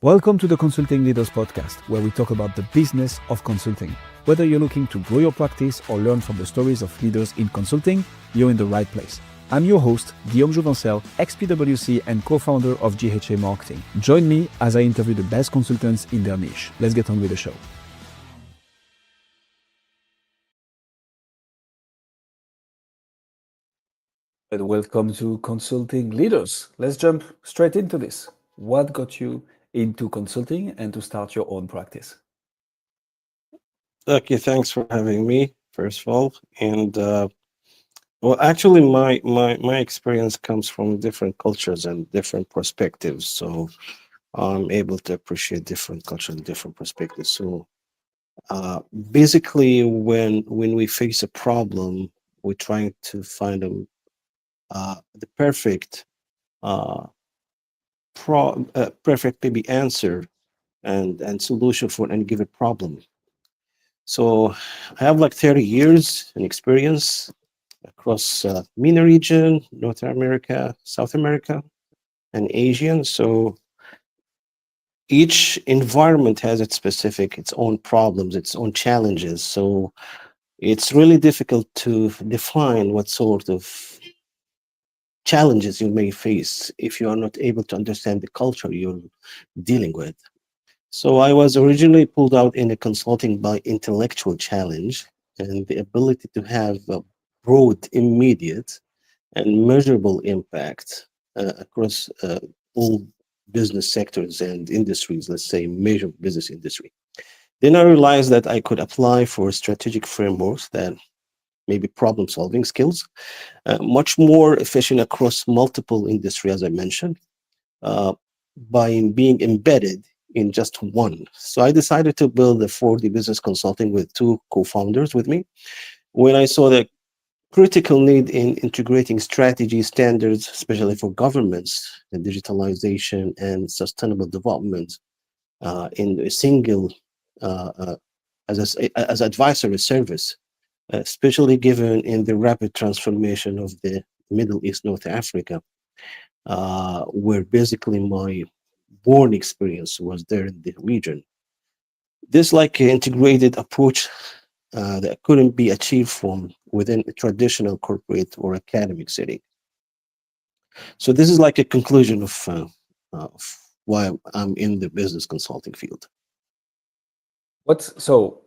Welcome to the Consulting Leaders Podcast, where we talk about the business of consulting. Whether you're looking to grow your practice or learn from the stories of leaders in consulting, you're in the right place. I'm your host, Guillaume Jouvencel, ex-PwC and co-founder of GHA Marketing. Join me as I interview the best consultants in their niche. Let's get on with the show. And welcome to Consulting Leaders. Let's jump straight into this. What got you into consulting and to start your own practice? Okay, thanks for having me, first of all. And well, actually, my experience comes from different cultures and different perspectives. So I'm able to appreciate different cultures and different perspectives. So uh, basically, when we face a problem, we're trying to find the uh, perfect maybe answer and solution for any given problem. So I have like 30 years in experience across MENA region, North America, South America, and Asian. So each environment has its own problems, its own challenges. So it's really difficult to define what sort of challenges you may face if you are not able to understand the culture you're dealing with. So I was originally pulled out in a consulting by intellectual challenge and the ability to have a broad, immediate, and measurable impact across all business sectors and industries, let's say major business industry. Then I realized that I could apply for strategic frameworks that maybe problem solving skills, much more efficient across multiple industry, as I mentioned, uh, by being embedded in just one. So I decided to build a 4D business consulting with two co-founders with me. When I saw the critical need in integrating strategy standards, especially for governments, and digitalization and sustainable development in a single uh, uh, as advisory service, especially given in the rapid transformation of the Middle East, North Africa, where basically my born experience was there in the region. This like integrated approach that couldn't be achieved from within a traditional corporate or academic setting. So this is like a conclusion of why I'm in the business consulting field. So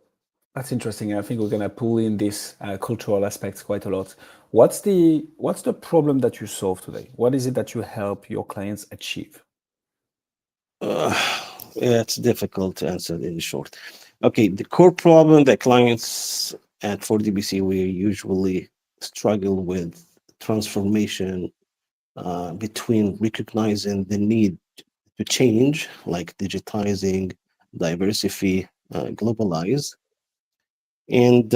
that's interesting. I think we're gonna pull in these cultural aspects quite a lot. What's the problem that you solve today? What is it that you help your clients achieve? Uh, yeah, it's difficult to answer in short. Okay, the core problem that clients at 4DBC we usually struggle with transformation between recognizing the need to change, like digitizing, diversify, globalize, and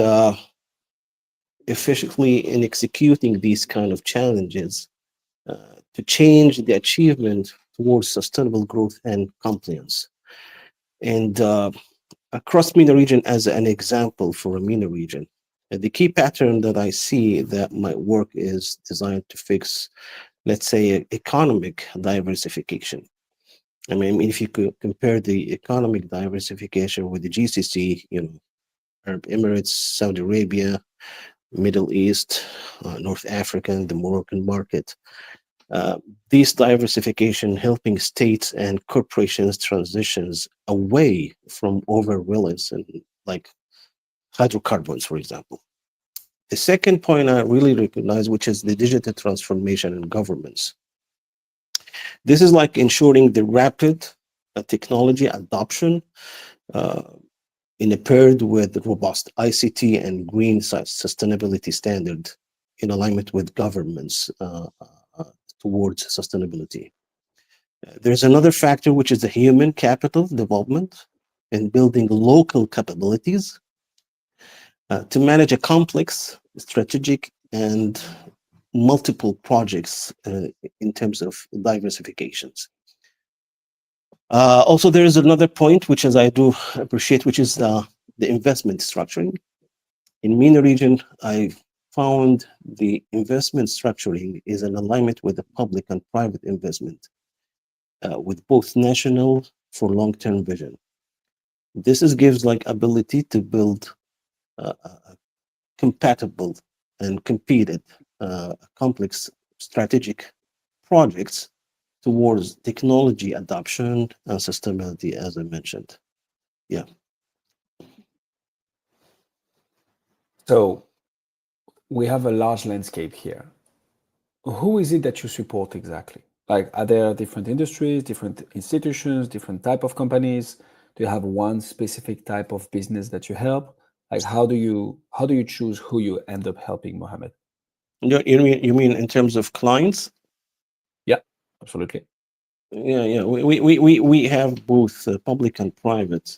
efficiently in executing these kind of challenges to change the achievement towards sustainable growth and compliance. And across MENA region, as an example for a MENA region, the key pattern that I see that might work is designed to fix, let's say, economic diversification. I mean, if you could compare the economic diversification with the GCC, Arab Emirates, Saudi Arabia, Middle East, North Africa, and the Moroccan market. Uh, these diversification helping states and corporations transitions away from over reliance and like hydrocarbons, for example. The second point I really recognize, which is the digital transformation in governments. This is like ensuring the rapid technology adoption uh, in a paired with robust ICT and green sustainability standard in alignment with governments towards sustainability. There's another factor, which is the human capital development and building local capabilities to manage a complex, strategic, and multiple projects in terms of diversifications. Also, there is another point, which is I do appreciate, which is the investment structuring. In MENA region, I found the investment structuring is in alignment with the public and private investment with both national, for long-term vision. This is gives like ability to build compatible and competed complex strategic projects towards technology adoption and sustainability, as I mentioned. Yeah. So we have a large landscape here. Who is it that you support exactly? Like, are there different industries, different institutions, different type of companies? Do you have one specific type of business that you help? Like, how do you choose who you end up helping, Mohammed? You mean in terms of clients? Yeah, absolutely. Yeah. We have both public and private.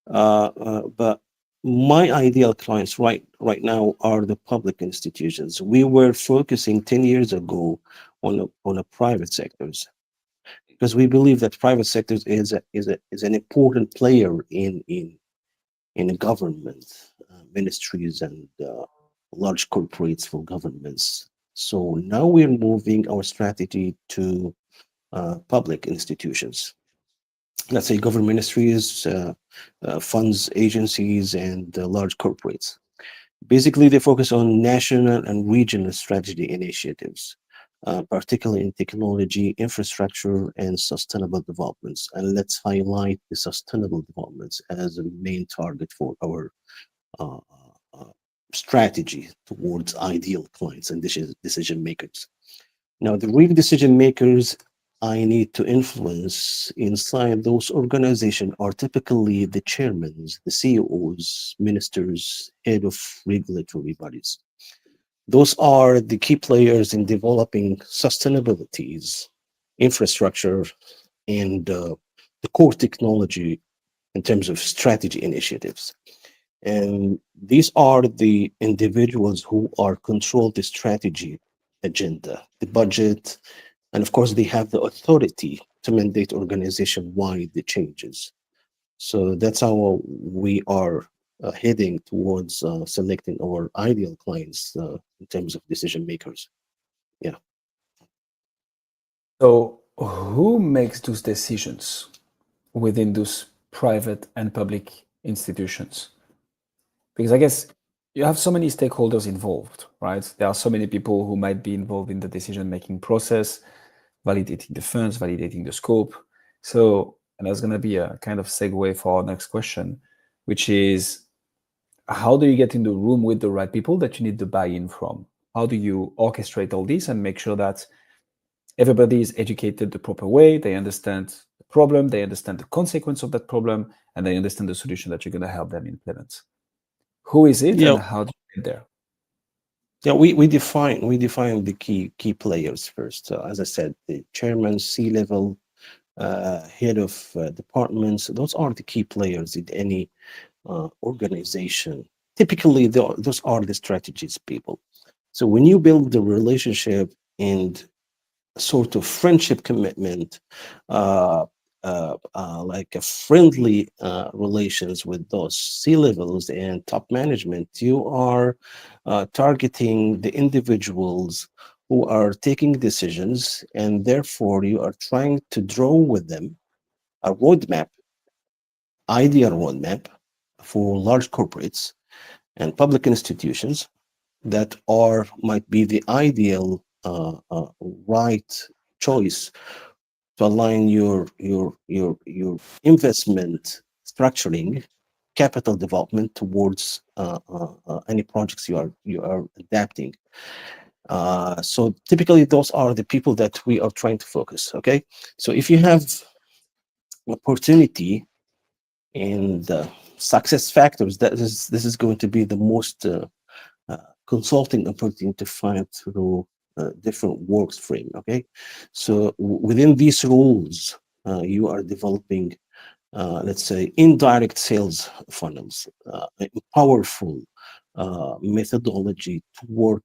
But my ideal clients right now are the public institutions. We were focusing 10 years ago on a private sectors because we believe that private sectors is an important player in government, ministries, and large corporates for governments. So now we're moving our strategy to public institutions. Let's say government ministries, funds, agencies, and large corporates. Basically, they focus on national and regional strategy initiatives, particularly in technology, infrastructure, and sustainable developments. And let's highlight the sustainable developments as a main target for our uh, uh, strategy towards ideal clients and decision makers. Now, the real decision makers I need to influence inside those organizations are typically the chairmen, the CEOs, ministers, head of regulatory bodies. Those are the key players in developing sustainabilities, infrastructure, and the core technology in terms of strategy initiatives. And these are the individuals who are control the strategy agenda, the budget, and of course they have the authority to mandate organization-wide the changes. So that's how we are heading towards selecting our ideal clients in terms of decision makers. Yeah. So who makes those decisions within those private and public institutions? Because I guess you have so many stakeholders involved, right? There are so many people who might be involved in the decision-making process, validating the funds, validating the scope. So, and that's going to be a kind of segue for our next question, which is how do you get in the room with the right people that you need the buy-in from? How do you orchestrate all this and make sure that everybody is educated the proper way, they understand the problem, they understand the consequence of that problem, and they understand the solution that you're going to help them implement? Who is it Yeah. and how do you get there? Yeah, we define the key players first. As I said, the chairman, C-level, head of departments. Those are the key players in any organization. Typically, those are the strategies people. So when you build the relationship and sort of friendship commitment, uh, like a friendly relations with those C levels and top management, you are targeting the individuals who are taking decisions, and therefore you are trying to draw with them a roadmap, ideal roadmap for large corporates and public institutions that are might be the ideal right choice to align your investment structuring, capital development towards any projects you are adapting. So typically those are the people that we are trying to focus. Okay, so if you have opportunity and success factors, that is this is going to be the most uh, consulting opportunity to find through different work stream. Okay, so within these rules, you are developing, let's say, indirect sales funnels, a powerful methodology to work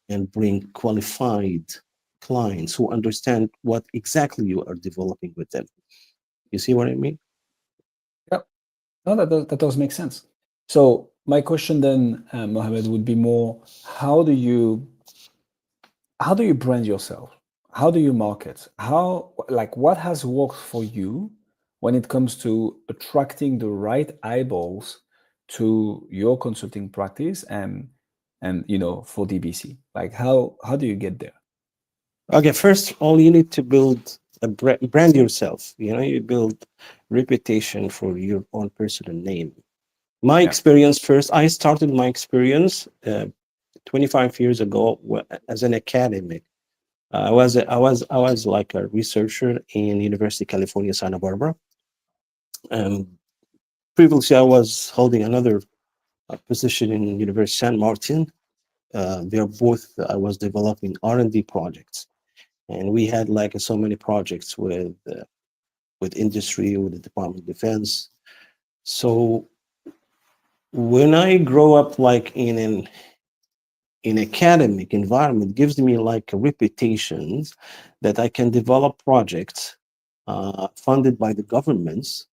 and bring qualified clients who understand what exactly you are developing with them. You see what I mean? Yeah, no, that does make sense. So my question then, Mohammed, would be more: how do you brand yourself? How do you market? How, like, what has worked for you when it comes to attracting the right eyeballs to your consulting practice and for DBC? Like how do you get there? Okay, first all you need to build a brand yourself. You build reputation for your own personal name. My Yeah. experience first, I started my experience 25 years ago as an academic. I was like a researcher in University of California, Santa Barbara. Previously, I was holding another position in University San Martin. They are both. I was developing R&D projects, and we had like so many projects with industry, with the Department of Defense. So when I grow up like in academic environment, gives me like a reputation that I can develop projects funded by the governments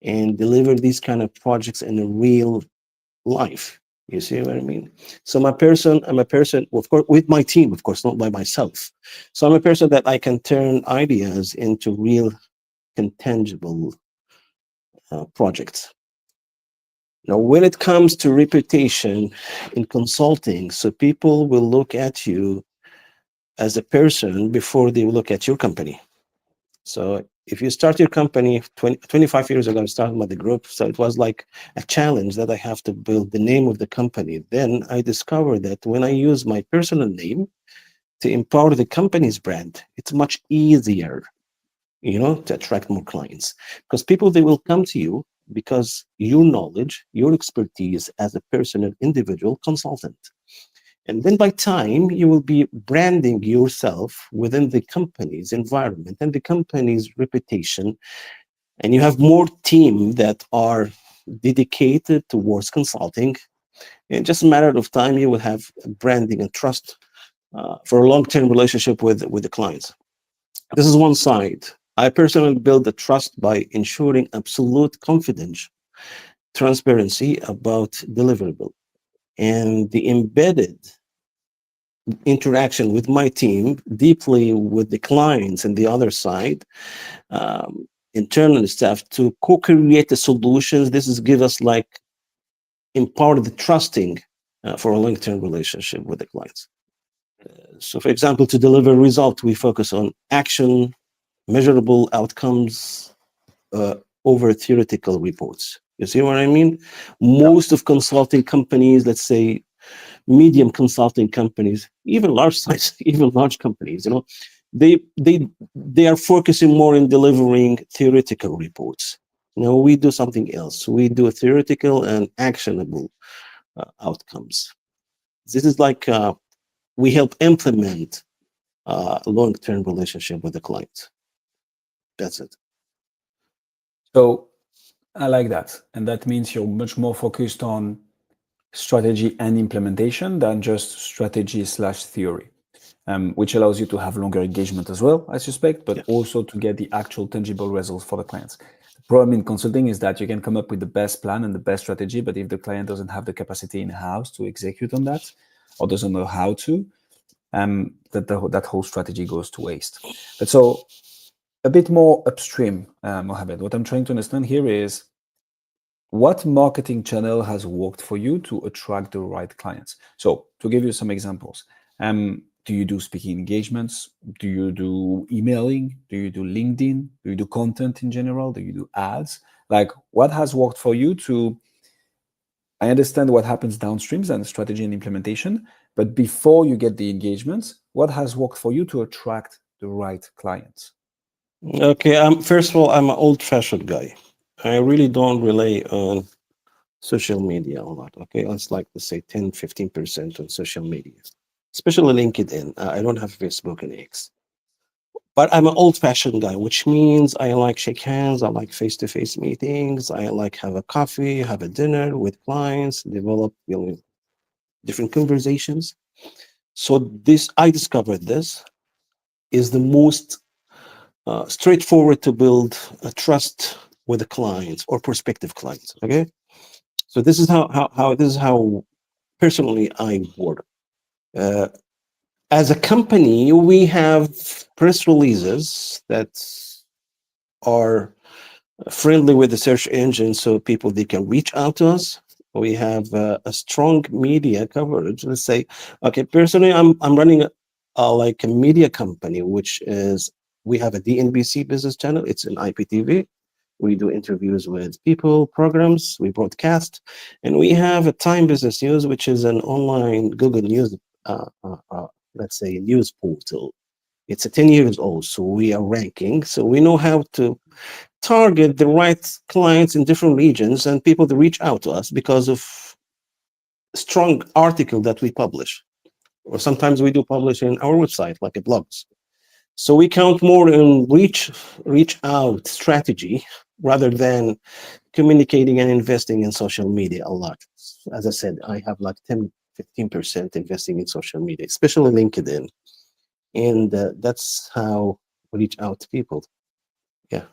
and deliver these kind of projects in a real life. You see what I mean? So I'm a person, of course, with my team, of course, not by myself. So I'm a person that I can turn ideas into real, tangible projects. Now, when it comes to reputation in consulting, so people will look at you as a person before they look at your company. So if you start your company 25 years ago, I started with the group. So it was like a challenge that I have to build the name of the company. Then I discovered that when I use my personal name to empower the company's brand, it's much easier, to attract more clients, because people, they will come to you because your knowledge, your expertise as a personal individual consultant. And then by time, you will be branding yourself within the company's environment and the company's reputation. And you have more team that are dedicated towards consulting. In just a matter of time, you will have branding and trust for a long-term relationship with the clients. This is one side. I personally build the trust by ensuring absolute confidence, transparency about deliverable, and the embedded interaction with my team deeply with the clients and the other side, internal staff, to co-create the solutions. This is give us like empower the trusting for a long-term relationship with the clients. So for example, to deliver result, we focus on action, measurable outcomes over theoretical reports. You see what I mean? Yeah. Most of consulting companies, let's say medium consulting companies, even large size, even large companies, they are focusing more in delivering theoretical reports. We do something else. We do theoretical and actionable outcomes. This is like we help implement a long-term relationship with the client. That's it. So I like that. And that means you're much more focused on strategy and implementation than just strategy/theory, which allows you to have longer engagement as well, I suspect, but Yeah. also to get the actual tangible results for the clients. The problem in consulting is that you can come up with the best plan and the best strategy, but if the client doesn't have the capacity in-house to execute on that or doesn't know how to, that whole strategy goes to waste. But so a bit more upstream, Mohammed, what I'm trying to understand here is what marketing channel has worked for you to attract the right clients? So to give you some examples, do you do speaking engagements? Do you do emailing? Do you do LinkedIn? Do you do content in general? Do you do ads? Like what has worked for you to, I understand what happens downstreams and strategy and implementation, but before you get the engagements, what has worked for you to attract the right clients? Okay. First of all, I'm an old-fashioned guy. I really don't rely on social media a lot. Okay, it's like, let's say 10-15% on social media, especially LinkedIn. I don't have Facebook and X. But I'm an old-fashioned guy, which means I like shake hands, I like face-to-face meetings, I like have a coffee, have a dinner with clients, develop different conversations. So this, I discovered this is the most straightforward to build a trust with the clients or prospective clients. Okay, so this is how personally I work. Uh, as a company, we have press releases that are friendly with the search engine, so people they can reach out to us. We have a strong media coverage. Let's say, okay, personally, I'm running like a media company, which is we have a DNBC business channel. It's an IPTV. We do interviews with people, programs, we broadcast, and we have a Time Business News, which is an online Google News, uh, uh, uh, let's say, news portal. It's a 10 years old, so we are ranking. So we know how to target the right clients in different regions and people to reach out to us because of strong article that we publish. Or sometimes we do publish in our website, like a blogs. So we count more in reach out strategy rather than communicating and investing in social media a lot. As I said, I have like 10-15% investing in social media, especially LinkedIn. And that's how we reach out to people. Yeah,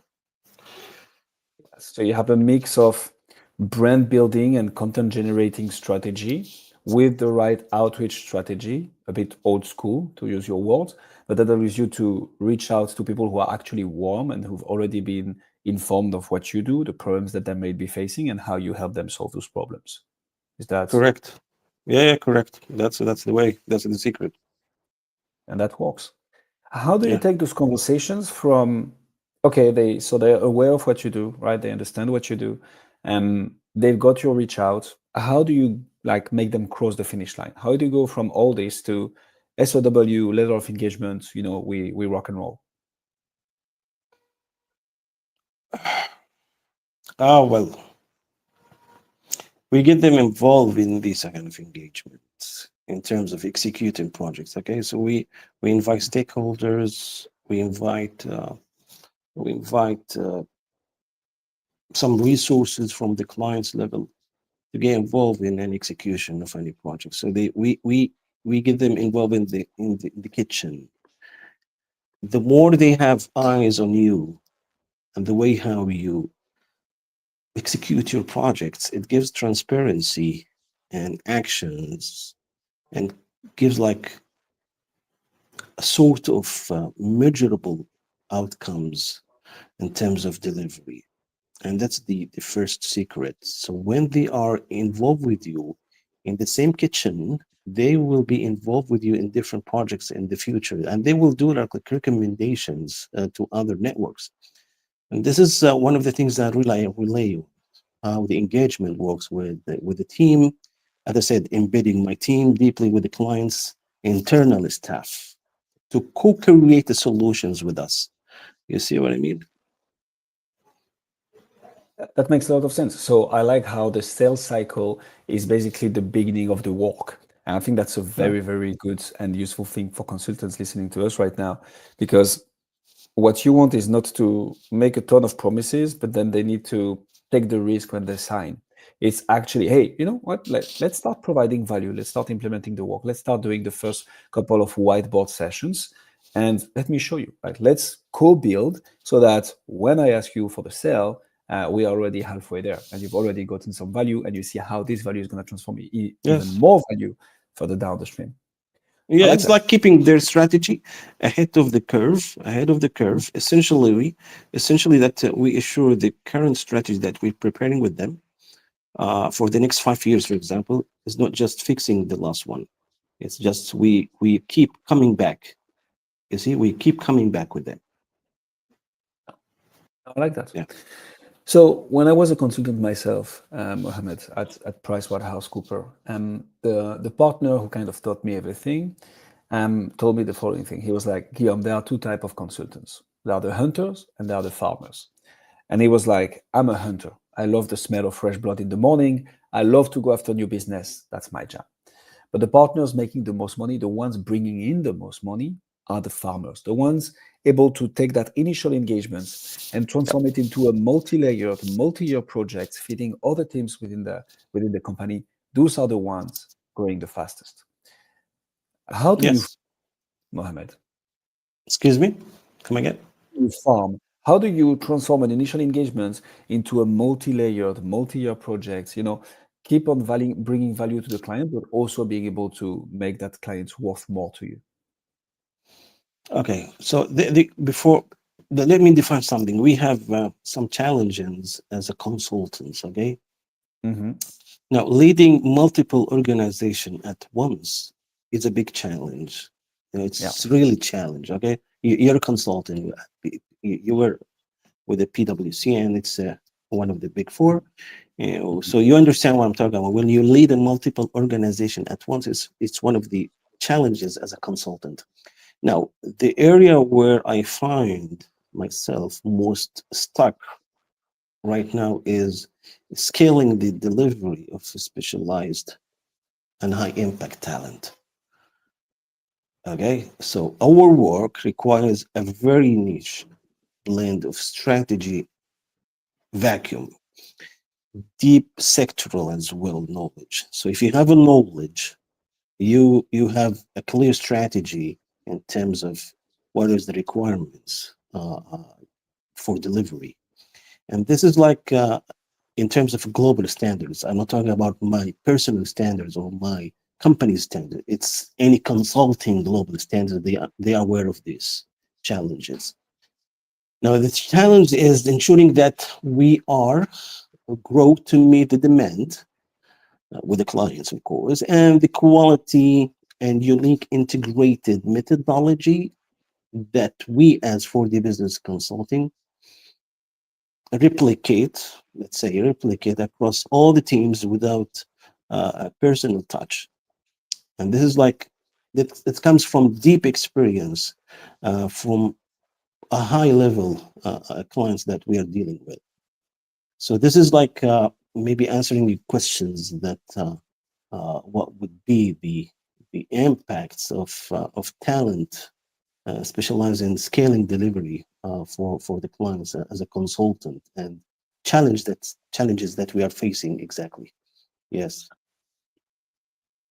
So you have a mix of brand building and content generating strategy with the right outreach strategy, a bit old school to use your words, but that allows you to reach out to people who are actually warm and who've already been informed of what you do, the problems that they may be facing, and how you help them solve those problems. Is that, correct. Yeah, correct. That's the way. That's the secret. and that works. How do you Yeah. take those conversations from, okay, they're aware of what you do, right? They understand what you do, and they've got your reach out. How do you like make them cross the finish line? How do you go from all this to SOW, letter of engagement, we rock and roll? Ah, well, we get them involved in these kind of engagements in terms of executing projects. Okay, so we invite stakeholders, we invite some resources from the client's level to get involved in an execution of any project. So we get them involved in the kitchen. The more they have eyes on you and the way how you execute your projects, it gives transparency and actions and gives like a sort of measurable outcomes in terms of delivery. And that's the first secret. So when they are involved with you in the same kitchen, they will be involved with you in different projects in the future, and they will do like recommendations to other networks. And this is one of the things that relay how the engagement works with the team. As I said, embedding my team deeply with the client's internal staff to co-create the solutions with us. You see what I mean? That makes a lot of sense. So I like how the sales cycle is basically the beginning of the work. And I think that's a Yeah. very, very good and useful thing for consultants listening to us right now, because what you want is not to make a ton of promises, but then they need to take the risk when they sign. It's actually, hey, you know what? Let's start providing value. Let's start implementing the work. Let's start doing the first couple of whiteboard sessions. And let me show you. Like, let's co-build so that when I ask you for the sale, we are already halfway there, and you've already gotten some value, and you see how this value is going to transform even Yes. more value further down the stream. I Yeah, like it's that. like keeping their strategy ahead of the curve. Essentially that we assure the current strategy that we're preparing with them for the next 5 years, for example, is not just fixing the last one. It's just we keep coming back. You see, we keep coming back with them. I like that. Yeah. So when I was a consultant myself, Mohammed, at PricewaterhouseCooper, the partner who kind of taught me everything told me the following thing. He was like, Guillaume, there are two types of consultants. There are the hunters and there are the farmers. And he was like, I'm a hunter. I love the smell of fresh blood in the morning. I love to go after new business. That's my job. But the partners making the most money, the ones bringing in the most money, are the farmers, the ones able to take that initial engagement and transform it into a multi-layered, multi-year project, feeding other teams within the company. Those are the ones growing the fastest. How do you, Yes. Mohammed, Excuse me. Come again. you farm? How do you transform an initial engagement into a multi-layered, multi-year project? Keep on bringing value to the client, but also being able to make that client worth more to you. Okay. So the before let me define something. We have some challenges as a consultants. Okay, Mm-hmm. now leading multiple organization at once is a big challenge. Yeah. It's really challenge. Okay, you're a consultant. You were with the PwC, and it's one of the big four. Mhm. So you understand what I'm talking about. When you lead a multiple organization at once, it's one of the challenges as a consultant. Now, the area where I find myself most stuck right now is scaling the delivery of specialized and high impact talent. Okay, so our work requires a very niche blend of strategy, vacuum, deep sectoral as well knowledge. So if you have a knowledge, you have a clear strategy in terms of what is the requirements for delivery. And this is like in terms of global standards. I'm not talking about my personal standards or my company standard. It's any consulting global standard. They are aware of these challenges. Now the challenge is ensuring that we are grow to meet the demand with the clients, of course, and the quality and unique integrated methodology that we as 4D Business Consulting replicate, let's say, replicate across all the teams without a personal touch. And this is like, it comes from deep experience from a high level clients that we are dealing with. So this is like maybe answering your questions that what would be the impacts of talent specialize in scaling delivery for the clients as a consultant and challenges that we are facing exactly. Yes.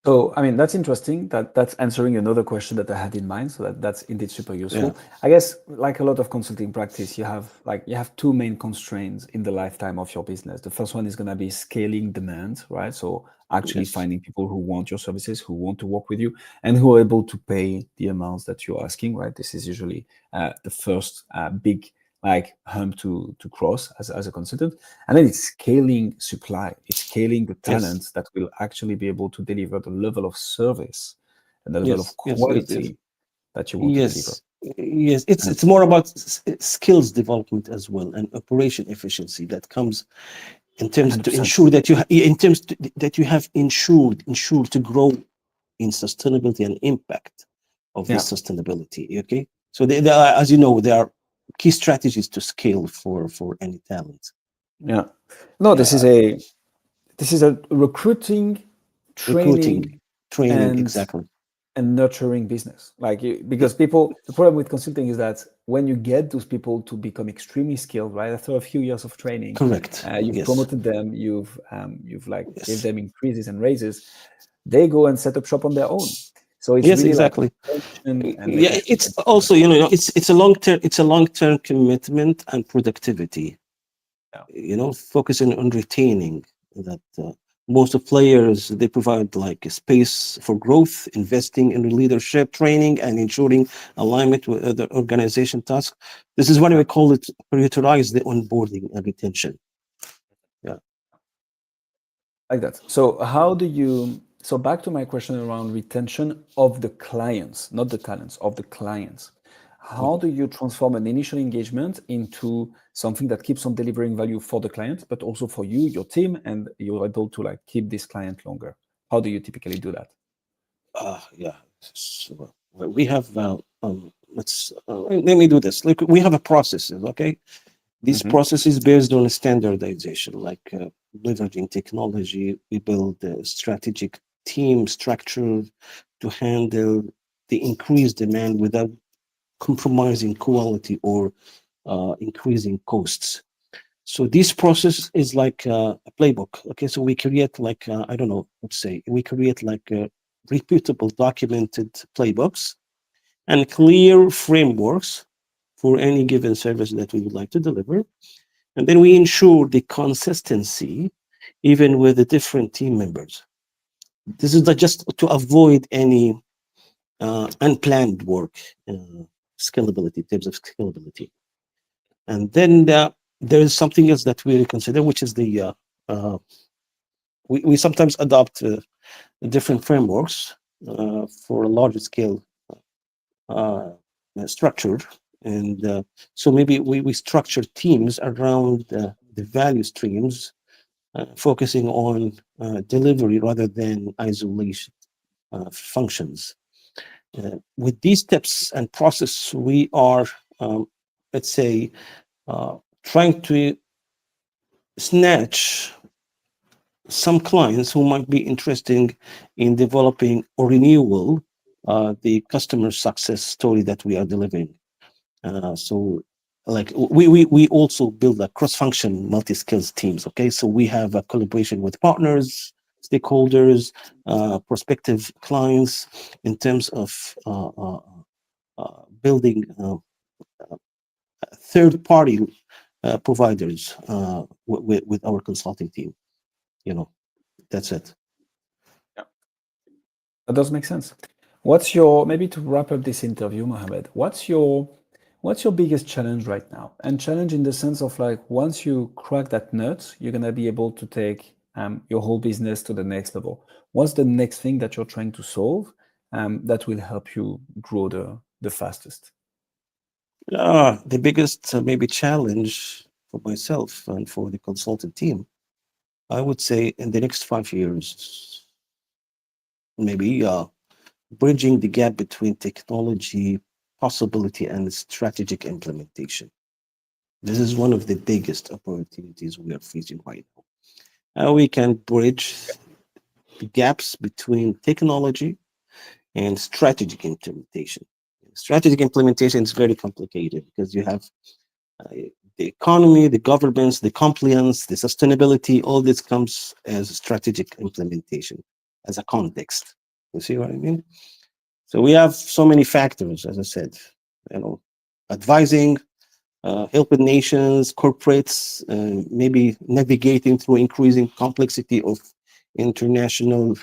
So, I mean, that's interesting. That's answering another question that I had in mind. So that's indeed super Yeah. useful. I guess, like a lot of consulting practice, you have two main constraints in the lifetime of your business. The first one is going to be scaling demand, right? So actually Yes. finding people who want your services, who want to work with you, and who are able to pay the amounts that you're asking, right? This is usually the first big like hump to cross as a consultant. And then it's scaling supply, it's scaling the Yes. talents that will actually be able to deliver the level of service and the level of Yes. Yes. Yes. Yes. quality that you want to deliver. Yes. Yes. It's And it's more about skills development as well and operation efficiency that comes in terms to 100%. ensure that that you have ensured to grow in sustainability and impact of Yeah, this sustainability. Okay, so there are, as you know, there are key strategies to scale for any talent. yeah. No, Yeah, this is a recruiting, recruiting, training, training, and exactly. nurturing business. Yeah, Because people, the problem with consulting is that when you get those people to become extremely skilled, right, after a few years of training, correct. you've Yes, promoted them, you've like gave yes, them increases and raises, they go and set up shop on their own. So it's yes, really like exactly. retention and Yeah, making sure it's that also, it's a long term commitment and productivity. yeah, Focusing on retaining that most of players, they provide like a space for growth, investing in leadership training and ensuring alignment with other organization tasks. This is what yeah, we call it, prioritize the onboarding and retention. Yeah. like that. So how do you? So back to my question around retention of the clients, not the talents, of the clients. How Mhm. do you transform an initial engagement into something that keeps on delivering value for the client, but also for you, your team, and you're able to like keep this client longer? How do you typically do that? Yeah. So, we have let me do this. Like, we have a processes, okay? This Hmm. process is based on standardization, like leveraging technology. We build a strategic team structure to handle the increased demand without compromising quality or increasing costs. So this process is like a playbook. Okay, so we create like I don't know, let's say we create like reputable, documented playbooks and clear frameworks for any given service that we would like to deliver, and then we ensure the consistency even with the different team members. This is just to avoid any unplanned work, scalability, in terms of scalability. And then there is something else that we consider, which is we sometimes adopt different frameworks for a larger scale uh, structure. And so maybe we structure teams around the value streams, focusing on delivery rather than isolation functions. With these steps and process, we are, let's say, trying to snatch some clients who might be interested in developing or renewal the customer success story that we are delivering. So like we also build a cross-function multi-skills teams. Okay, so we have a collaboration with partners, stakeholders, prospective clients in terms of building third-party providers with our consulting team. You know, that's it. Yeah, that does make sense. What's your, maybe to wrap up this interview, Mohammed, what's your biggest challenge right now? And challenge in the sense of like, once you crack that nut, you're gonna be able to take your whole business to the next level. What's the next thing that you're trying to solve that will help you grow the fastest? The biggest maybe challenge for myself and for the consultant team, I would say in the next 5 years, maybe bridging the gap between technology possibility and strategic implementation. This is one of the biggest opportunities we are facing right now. How we can bridge the gaps between technology and strategic implementation. Strategic implementation is very complicated because you have the economy, the governance, the compliance, the sustainability. All this comes as strategic implementation, as a context. You see what I mean? So we have so many factors, as I said, advising, helping nations, corporates, maybe navigating through increasing complexity of international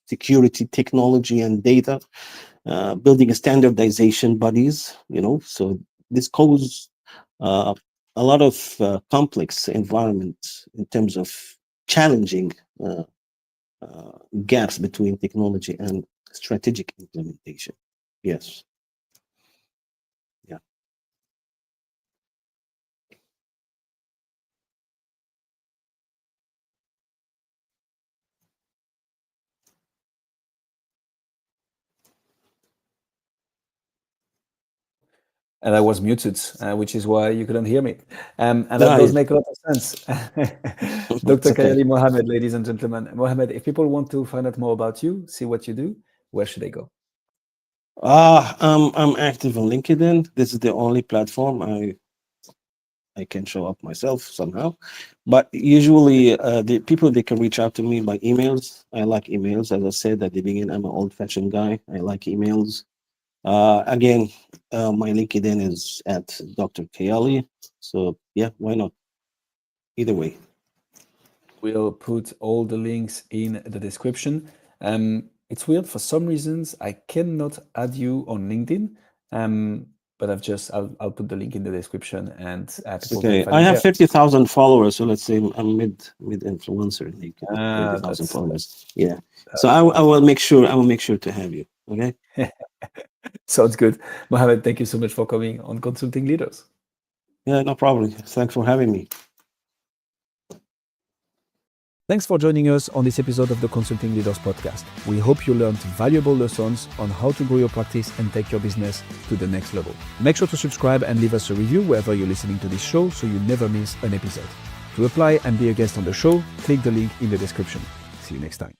security, technology, and data, building a standardization bodies. So this causes a lot of complex environment in terms of challenging gaps between technology and strategic implementation. Yes. Yeah. And I was muted, which is why you couldn't hear me. And that does Nice. make a lot of sense. It's Dr. okay. Kayyali Mohammed, ladies and gentlemen. Mohammed, if people want to find out more about you, see what you do, where should they go? I'm active on LinkedIn. This is the only platform I can show up myself somehow. But usually, the people, they can reach out to me by emails. I like emails. As I said at the beginning, I'm an old-fashioned guy. I like emails. Again, my LinkedIn is at Dr. Kayyali. So yeah, why not? Either way. We'll put all the links in the description. It's weird, for some reasons I cannot add you on LinkedIn, but I'll put the link in the description, and people can Okay, find I you have there. 50,000 followers, so let's say I'm mid influencer, like Ah, 50,000 that's followers. Yeah. So that's I will make sure to have you. Okay. sounds good. Mohammed, thank you so much for coming on Consulting Leaders. Yeah, no problem. Thanks for having me. Thanks for joining us on this episode of the Consulting Leaders Podcast. We hope you learned valuable lessons on how to grow your practice and take your business to the next level. Make sure to subscribe and leave us a review wherever you're listening to this show so you never miss an episode. To apply and be a guest on the show, click the link in the description. See you next time.